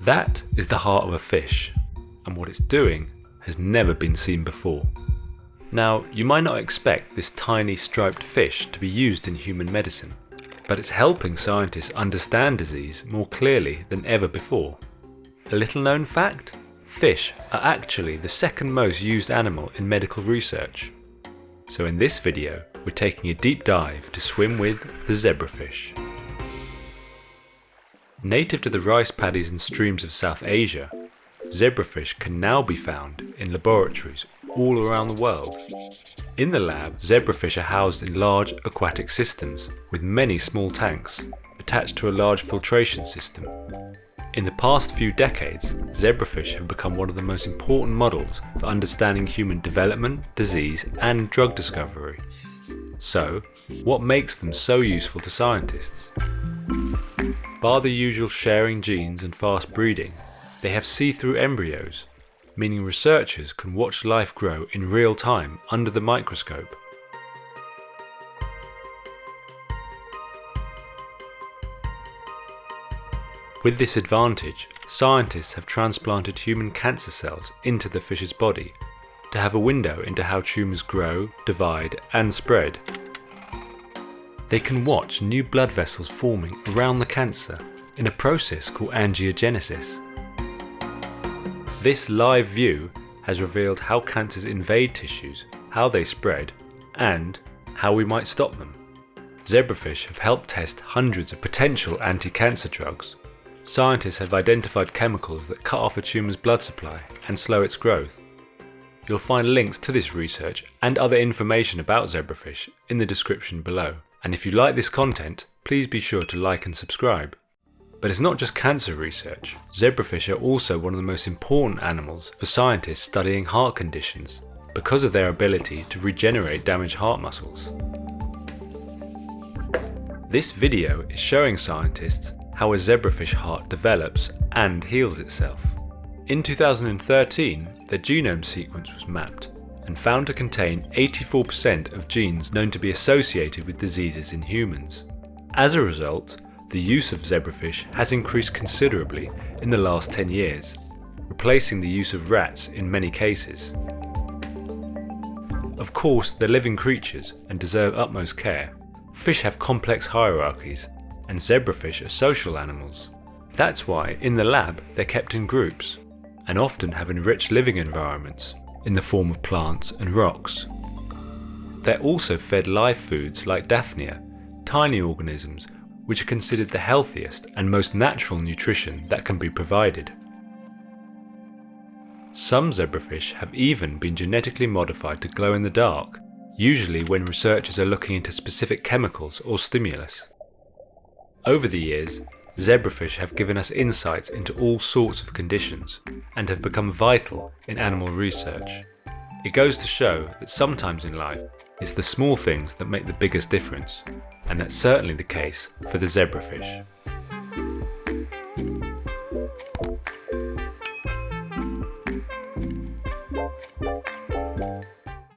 That is the heart of a fish, and what it's doing has never been seen before. Now, you might not expect this tiny striped fish to be used in human medicine, but it's helping scientists understand disease more clearly than ever before. A little known fact? Fish are actually the second most used animal in medical research. So in this video, we're taking a deep dive to swim with the zebrafish. Native to the rice paddies and streams of South Asia, zebrafish can now be found in laboratories all around the world. In the lab, zebrafish are housed in large aquatic systems with many small tanks attached to a large filtration system. In the past few decades, zebrafish have become one of the most important models for understanding human development, disease, and drug discovery. So, what makes them so useful to scientists? Bar the usual sharing genes and fast breeding, they have see-through embryos, meaning researchers can watch life grow in real time under the microscope. With this advantage, scientists have transplanted human cancer cells into the fish's body to have a window into how tumours grow, divide, and spread. They can watch new blood vessels forming around the cancer in a process called angiogenesis. This live view has revealed how cancers invade tissues, how they spread, and how we might stop them. Zebrafish have helped test hundreds of potential anti-cancer drugs. Scientists have identified chemicals that cut off a tumour's blood supply and slow its growth. You'll find links to this research and other information about zebrafish in the description below. And if you like this content, please be sure to like and subscribe. But it's not just cancer research. Zebrafish are also one of the most important animals for scientists studying heart conditions because of their ability to regenerate damaged heart muscles. This video is showing scientists how a zebrafish heart develops and heals itself. In 2013, the genome sequence was mapped and found to contain 84% of genes known to be associated with diseases in humans. As a result, the use of zebrafish has increased considerably in the last 10 years, replacing the use of rats in many cases. Of course, they're living creatures and deserve utmost care. Fish have complex hierarchies, and zebrafish are social animals. That's why, in the lab, they're kept in groups, and often have enriched living environments in the form of plants and rocks. They're also fed live foods like Daphnia, tiny organisms which are considered the healthiest and most natural nutrition that can be provided. Some zebrafish have even been genetically modified to glow in the dark, usually when researchers are looking into specific chemicals or stimulus. Over the years, zebrafish have given us insights into all sorts of conditions and have become vital in animal research. It goes to show that sometimes in life, it's the small things that make the biggest difference, and that's certainly the case for the zebrafish.